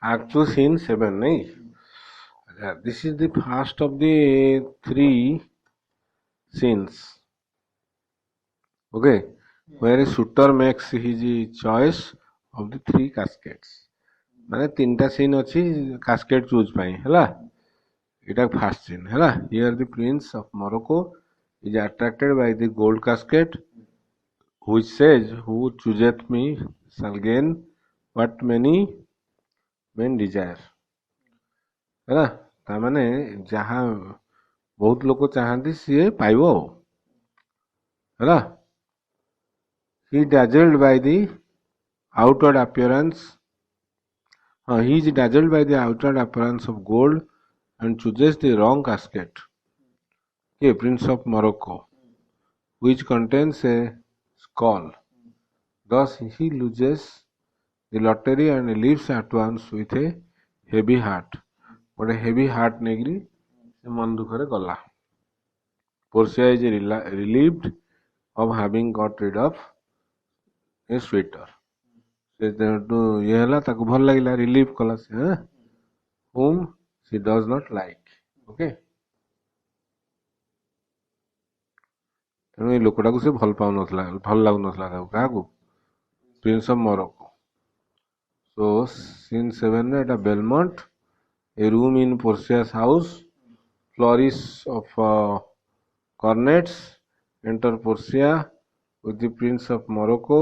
Act 2 scene 7 nahi. This is the first of the three scenes. Okay, where a shooter makes his choice of the three cascades. माने तीनटा scene अच्छी cascade choose पाई है इटा first scene है here the prince of Morocco is attracted by the gold casket which says who chooseth me shall gain what many men desire है तामाने जहाँ बहुत लोग चाहती सी पाइबो है he dazzled by the outward appearance he is dazzled by the outward appearance of gold and chooses the wrong casket. Okay, Prince of Morocco, which contains a skull. Thus he loses the lottery and leaves at once with a heavy heart. But a heavy heart negri se मन दुखरे गला. Portia is relieved of having got rid of a sweeter. से ये हला ताको भल लागिला relieve कला से whom she does not like. Okay. ତେଣୁ ଏଇ ଲୋକଟାକୁ ସେ ଭଲ ପାଉନଥିଲା ଭଲ ଲାଗୁନଥିଲା ତାକୁ କାହାକୁ prince of Morocco so scene 7 ରେ at Belmont a room in Portia's house flourish of cornets enter Portia with the prince of Morocco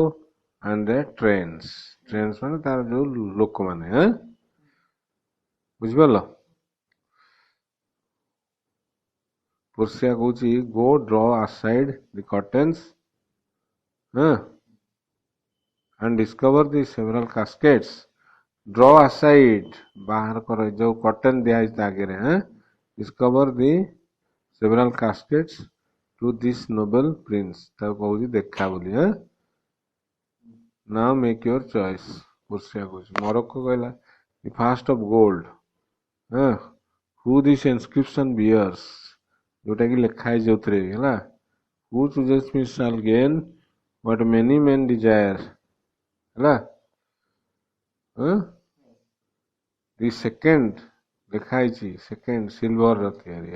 and the trains माने तार जो लोक माने बुझिपारल Portia कहूची go draw aside the curtains and discover the several cascades draw aside बाहर करो जो curtain दिया है आगे रे discover the several cascades to this noble prince ताको कहूची देखा बोली now make your choice Portia कहूची मोरक्को कहला the first of gold who this inscription bears जोटा कि लिखा है जोतरे है who chooses me shall gain what many men desire है the second लिखा है second silver रतियारी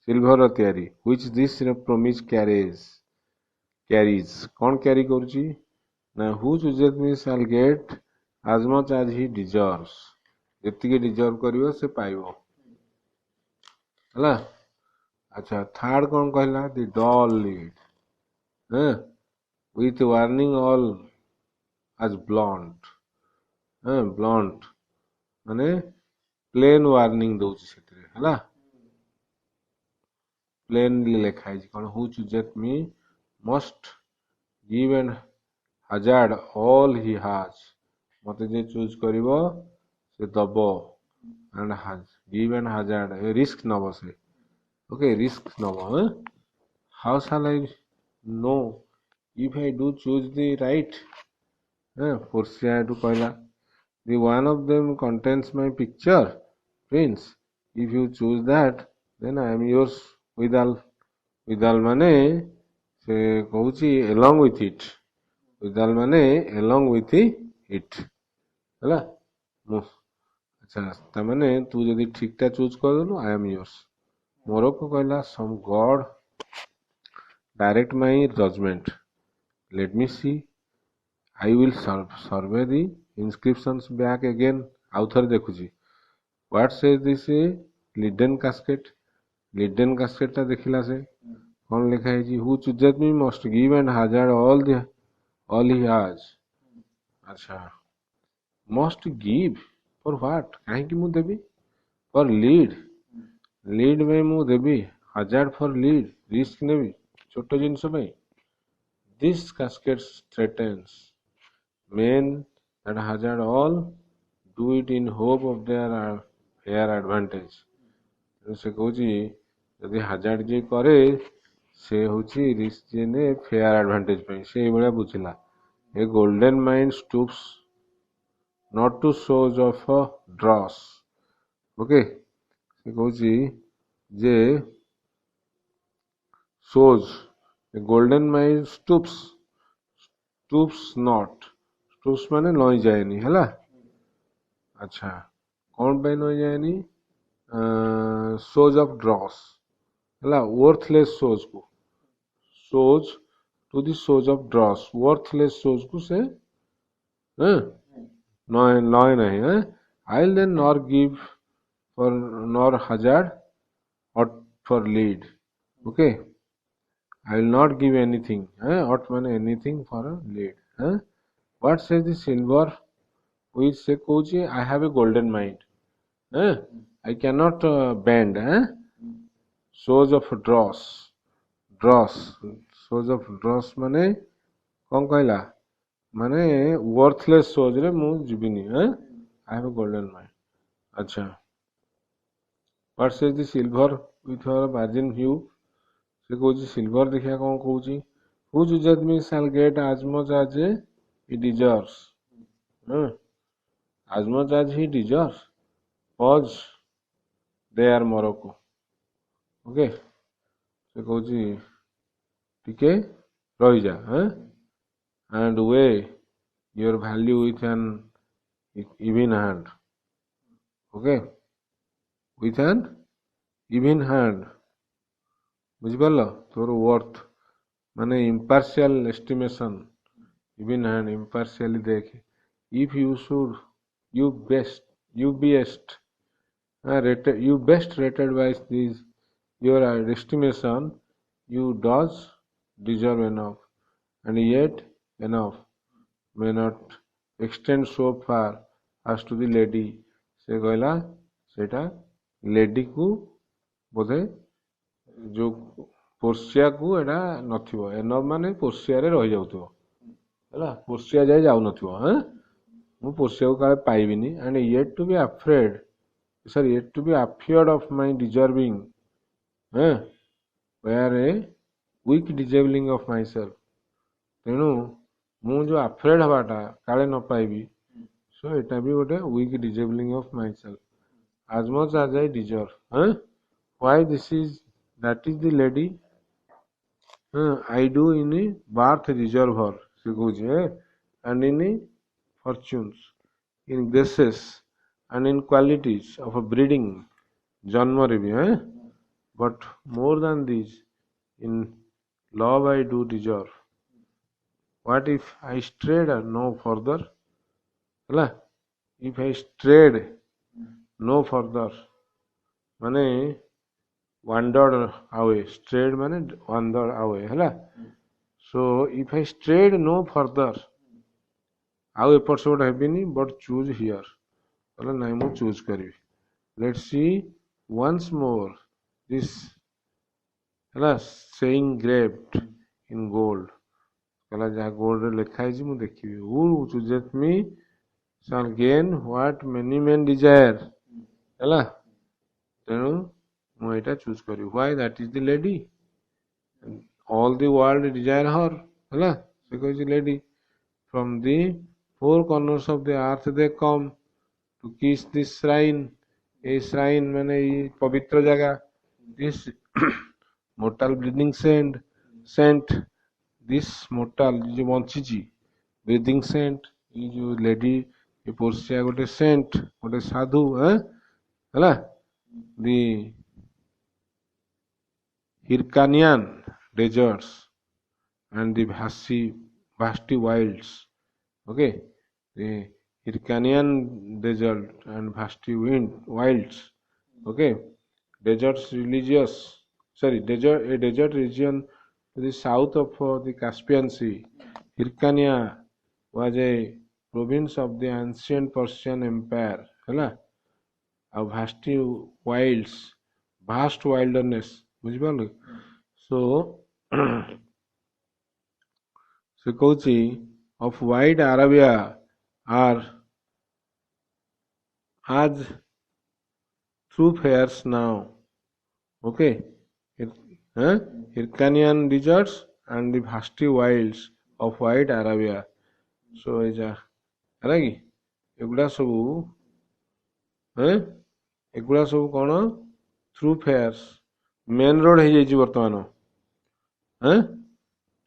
silver रतियारी which this promise carries कौन carry करूची ना who chooses me shall get as much as he deserves जितनी डिजर्व करियो से पाइबो है अच्छा थर्ड कौन कहला the dull lead with warning all as blunt blunt माने प्लेन वार्निंग दउची सेतरे हला प्लेनली लिखा है कोन who chooseth me must give and hazard all he has मते जे चूज करिवो से दबो and has give and hazard risk नबो से okay risk Nebo how shall I know if I do choose the right Portia to कहला the one of them contains my picture prince if you choose that then I am yours with all माने से कहूची along with it with all माने along with it हला अच्छा तमाने तू जदी ठीकटा choose कर देलु I am yours मोरक्को कहला some god direct my judgment let me see I will survey the inscriptions back again आउथर देखुची what says this Leaden casket ता देखिला से कौन लिखा है जी who chooses me must give and hazard all he has अच्छा must give for what काहे कि मु देबी for lead में मु देबी hazard for lead risk नेबी छोटो जिंस में this casket threatens men that hazard all do it in hope of their fair advantage से कहूची यदि hazard जे करे से होची risk जे ने fair advantage पे से बड़ा बुझला a golden mine stoops not to shows of a dross okay से कहूची जे shows a golden mine stoops not stoops माने लई जाएनी हैला अच्छा कौन पे न जाएनी सोज ऑफ ड्रॉस है वर्थलेस सोज को shows to the shows of dross worthless shows को से लॉय नहीं है I then nor give for nor hazard और for lead okay I will not give anything. What mean anything for a lead? What says the silver? Which say coach, I have a golden mind. I cannot bend. Shows of dross. Dross. Shows of dross माने कौन कहला? माने worthless shows रे मु जीविनी. I have a golden mind. अच्छा. What says the silver with her virgin hue? से Cauchy silver देखिया कौन Cauchy who judged me shall get as much as he deserves as much as he deserves pause there Morocco okay से Cauchy टिके रही जा and weigh your value with an even hand okay with an even hand बुझिपार तोर worth माने impartial estimation even hand impartially देख if you should you best rated you best rated by this your estimation you does deserve enough and yet enough may not extend so far as to the lady से कहला सेटा lady को बोधे जो Portia को एटा नथिबो एनो माने Portia रे रहि जाउथबो हैला पोर्सिया जाय जाउ नथिबो मु पोर्सिया को काले पाइबिनी and yet to be afraid sir yet to be afeard of my deserving were a weak disabling of myself तेनु मु जो अफ्रेड हबाटा काले न पाइबी सो एटा भी गोटे weak disabling of myself as much as I deserve why this is that is the lady I do in a birth reserve her she goes and in a fortunes in graces and in qualities of a breeding janma revi but more than this in love I do deserve what if I strayed no further ହେଲା if I strayed no further माने wandered away strayed माने wandered away हैला so if I strayed no further ଆଉ ଏପଟ ସେପଟ ହେବିନି but choose here କହିଲା ନାଇଁ ମୁଁ ଚୁଜ୍ କରିବି let's see once more this ହେଲା saying graved in gold କହିଲା ଯାହା ଗୋଲ୍ଡ ରେ ଲେଖା ହେଇଛି ମୁଁ ଦେଖିବି who chooseth me shall gain what many men desire ହେଲା ତେଣୁ ମୁଁ ଏଇଟା ଚୁଜ୍ କରିବି why that is the lady all the world desire her ହେଲା ସେ କହିଛି lady from the four corners of the earth they come to kiss this shrine a shrine माने ये पवित्र जगह this mortal breathing saint this mortal जो बंचिची breathing saint ये जो lady ये पोर्सिया गोटे सेंट गोटे साधु ହେଲା the Hyrcanian deserts and the vasty wilds okay the Hyrcanian desert and vasty wilds okay deserts religious sorry desert a desert region to the south of the Caspian Sea Hyrcania was a province of the ancient Persian empire ହେଲା ଆଉ ଭାଷ୍ଟି ୱାଇଲ୍ଡସ୍ vast ୱାଇଲ୍ଡନେସ୍ ବୁଝିପାରିଲୁ show ସେ କହୁଛି of wide Arabia R as thoroughfares now okay Hyrcanian deserts and the vasty wilds of white Arabia so ଏଇଟା ହେଲା କି ଏଗୁଡ଼ା ସବୁ ଏଗୁଡ଼ା ସବୁ କଣ थ्रू फेयर्स मेन रोड हो जाइए बर्तमान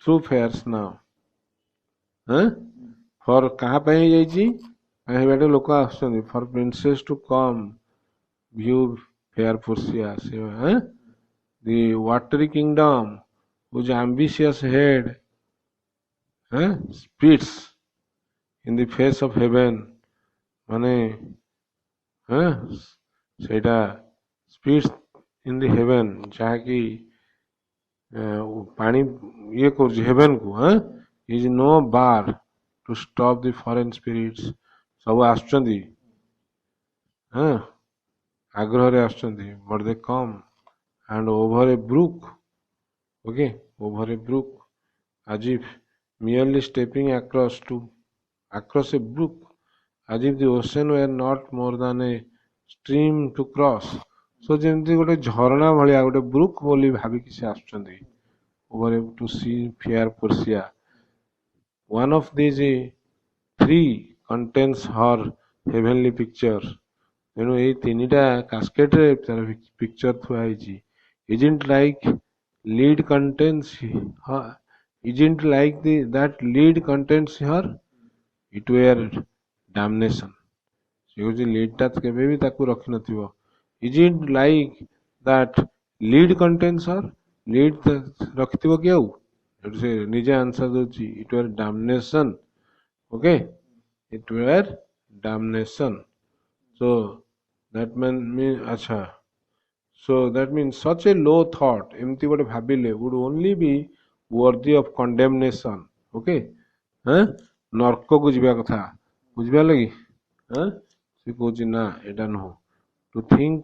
थ्रू फेयर्स नाउ फॉर कहाँ पे हो जाइए ଏଇବାଟେ ଲୋକ ଆସୁଛନ୍ତି for princess to come view fair Portia, the watery kingdom whose ambitious head spits in the face of heaven ମାନେ ସେଇଟା spits in the heaven ଯାହାକି ପାଣି ଇଏ କରୁଛି heavenକୁ is no bar to stop the foreign spirits ସବୁ ଆସୁଛନ୍ତି ଆଗ୍ରହରେ ଆସୁଛନ୍ତି but they come and over a brook, okay, over a brook, as if merely stepping across a brook, as if the ocean were not more than a stream to cross. So ଯେମିତି ଗୋଟେ ଝରଣା ଭଳିଆ ଗୋଟେ Brook ବୋଲି ଭାବିକି ସେ ଆସୁଛନ୍ତି over to see fair Portia. One of these three contains her heavenly picture. ତେଣୁ ଏଇ ତିନିଟା କାସ୍କେଟରେ ତାର ପିକ୍ଚର ଥୁଆ ହେଇଛି. Isn't like lead contains her, isn't like that lead contains her, it were damnation. ସେ କହୁଛି ଲିଡ୍ଟା କେବେ ବି ତାକୁ ରଖିନଥିବ. Isn't like that lead contains her, lead ରଖିଥିବ କି ଆଉ ଏଠୁ ସେ ନିଜେ ଆନ୍ସର ଦଉଛି it were damnation. Okay, it were damnation. So that means acha. So that means such a low thought ଏମିତି ଗୋଟେ ଭାବିଲେ would only be worthy of condemnation. Okay, ନର୍କକୁ ଯିବା କଥା ବୁଝିପାରିଲ କି ସେ କହୁଛି ନା ଏଇଟା ନୁହଁ. To think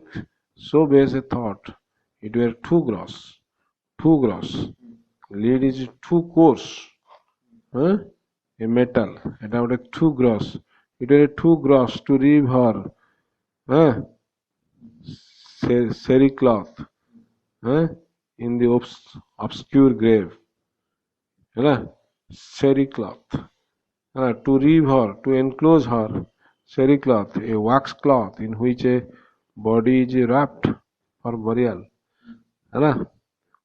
so base a thought it were too gross. Lead is too coarse, a metal এটা ଗୋଟେ too gross, it were too gross to leave her cloth in the obscure grave. Cloth. To leave her, to enclose her, cloth, a wax cloth in which a body is wrapped for burial.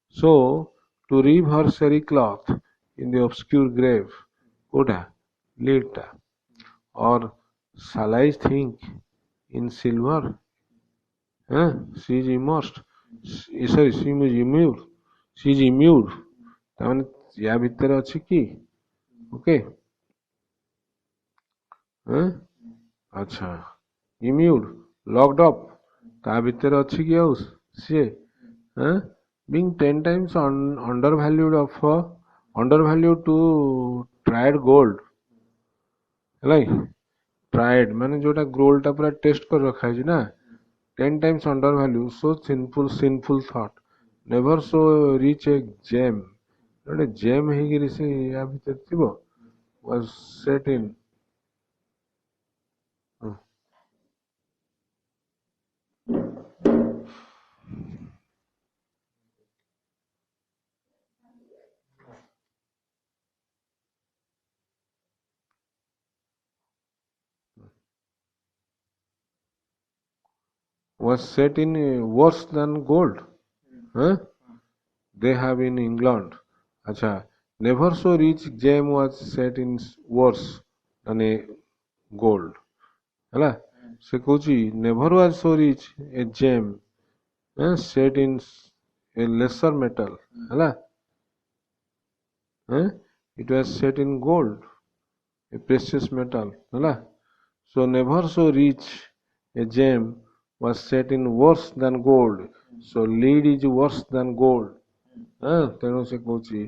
So, to leave her cloth in the obscure grave, kota, lead, or shall I think in silver? She is immersed. Sorry, she is immured. She is immured. ତାମାନେ ୟା ଭିତରେ ଅଛି କି? Okay, ଆଚ୍ଛା, immured, locked up, ତା ଭିତରେ ଅଛି କି ଆଉ ସିଏ being 10 times undervalued to tried gold. ହେଲା tried ମାନେ ଯୋଉଟା ଗୋଲ୍ଡଟା ପୁରା ଟେଷ୍ଟ କରି ରଖା ହେଇଛି ନା. 10 times undervalued, so sinful thought, never so rich a gem. ଗୋଟେ ଜେମ୍ ହେଇକିରି ସେ ୟା ଭିତରେ ଥିବ was set in worse than gold. They have in England. Acha, never so rich gem was set in worse than a gold. ହେଲା ସେ କହୁଛି never was so rich a gem set in a lesser metal. ହେଲା it was set in gold, a precious metal. ହେଲା so never so rich a gem was set in worse than gold. So lead is worse than gold. ତେଣୁ ସେ କହୁଛି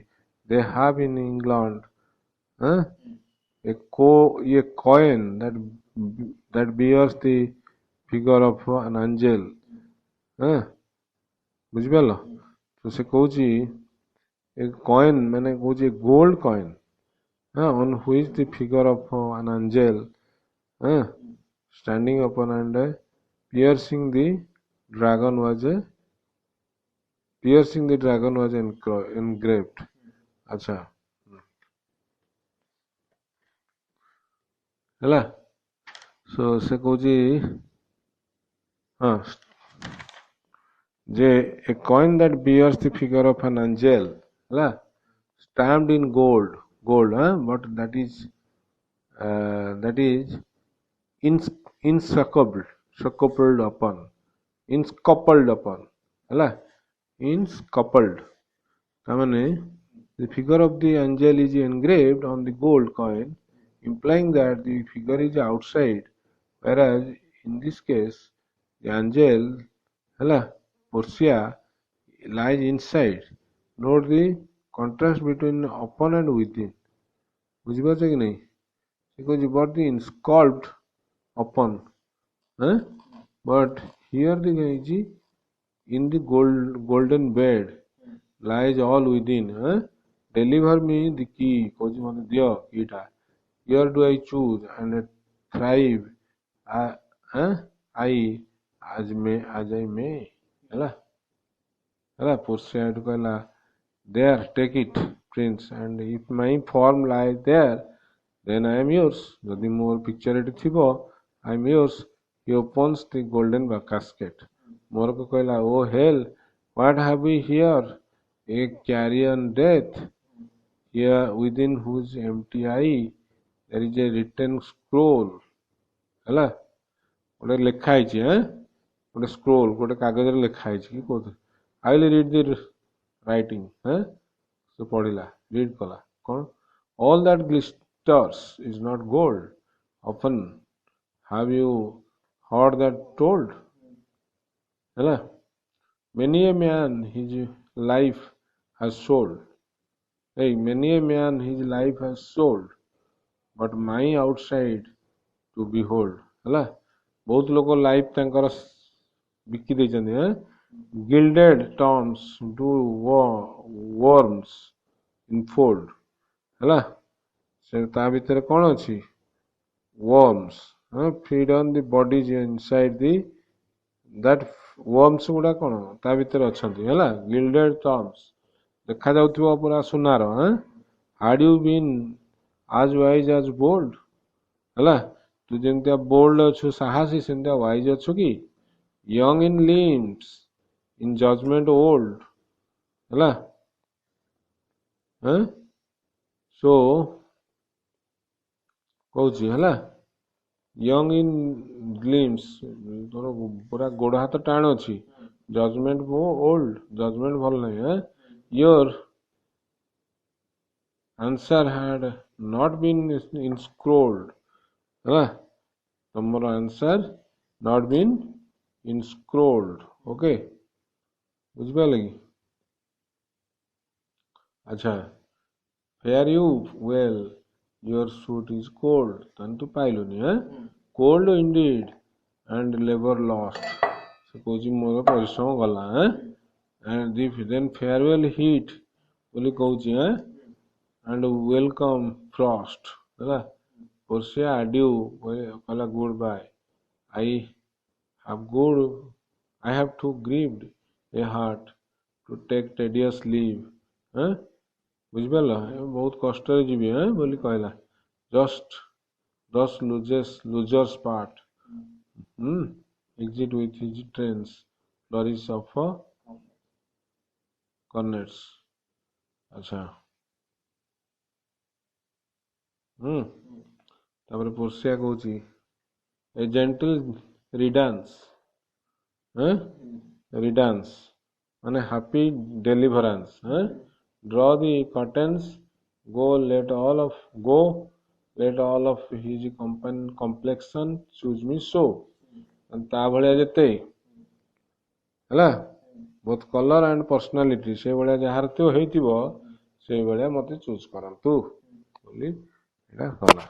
they have in England a coin that bears the figure of an angel. ବୁଝିପାରିଲ? ତ ସେ କହୁଛି a coin ମାନେ କହୁଛି gold coin on which the figure of an angel standing upon and piercing the dragon was engraved. ଆଚ୍ଛା, ହେଲା so ସେ କହୁଛି ଯେ a coin that bears the figure of an angel, ହେଲା stamped in gold, but that is ins inscoupled upon inscoupled upon ହେଲା inscoupled ତାମାନେ the figure of the angel is engraved on the gold coin implying that the figure is outside whereas in this case the angel ହେଲା Portia lies inside. Note the contrast between upon and within. ବୁଝିପାରୁଛ କି ନାହିଁ ସେ କହୁଛି but the inscribed upon but here the ହେଇଛି in the golden bed lies all within deliver me the key କହୁଛି ମୋତେ ଦିଅ keyଟା here do I choose and thrive I as I may ହେଲା ହେଲା Portia ଏଠୁ କହିଲା there take it prince and if my form lies there then I am yours ଯଦି ମୋର picture ଏଠି ଥିବ I am yours he opens the golden casket ମୋରକ କହିଲା oh hell what have we here a carrion death here within whose empty eye there is a written scroll ହେଲା ଗୋଟେ ଲେଖା ହେଇଛି ଗୋଟେ scroll ଗୋଟେ କାଗଜରେ ଲେଖା ହେଇଛି କି କହୁଥିଲେ I will read the writing ସେ ପଢିଲା read କଲା କଣ all that glitters is not gold often have you heard that told ହେଲା many a man his life has sold many a man his life has sold but my outside to behold ହେଲା ବହୁତ ଲୋକ life ତାଙ୍କର ବିକି ଦେଇଛନ୍ତି gilded toms do worms enfold ହେଲା ସେ ତା ଭିତରେ କଣ ଅଛି worms feed on the bodies inside the that worms ଗୁଡା କଣ ତା ଭିତରେ ଅଛନ୍ତି ହେଲା gilded toms ଦେଖା ଯାଉଥିବ ପୁରା ସୁନାର had you been as wise as bold ହେଲା ତୁ ଯେମିତିଆ ବୋଲ୍ଡ ଅଛୁ ସାହସୀ ସେମିତିଆ ୱାଇଜ ଅଛୁ କି young in limbs in judgment old ହେଲା so କହୁଛି ହେଲା young in limbs ତୋର ପୁରା ଗୋଡ଼ ହାତ ଟାଣ ଅଛି judgment old judgment ଭଲ ନାହିଁ your answer had not been inscrolled ହେଲା ତମର answer not been inscrolled okay ବୁଝିପାରିଲେ କି ଆଚ୍ଛା fare you well your suit is cold ତାହେଲେ ତୁ ପାଇଲୁନି cold indeed and labor lost ସେ କହୁଛି ମୋର ପରିଶ୍ରମ ଗଲା and then farewell heat ବୋଲି କହୁଛି and welcome frost ହେଲା Portia adieu କହିଲା goodbye I have too grieved a heart to take tedious leave ବୁଝିପାରିଲ ବହୁତ କଷ୍ଟରେ ଯିବି ବୋଲି କହିଲା just losers part exit with his trains flourish of cornets ଆଚ୍ଛା ତାପରେ Portia କହୁଛି a gentle riddance ମାନେ happy deliverance draw the curtains go let all of his complexion choose me so ତା ଭଳିଆ ଯେତେ ହେଲା both color and personality ସେ ଭଳିଆ ଯାହାର ହେଇଥିବ ସେଇ ଭଳିଆ ମତେ ଚୁଜ କରନ୍ତୁ ବୋଲି ଏଇଟା କଲା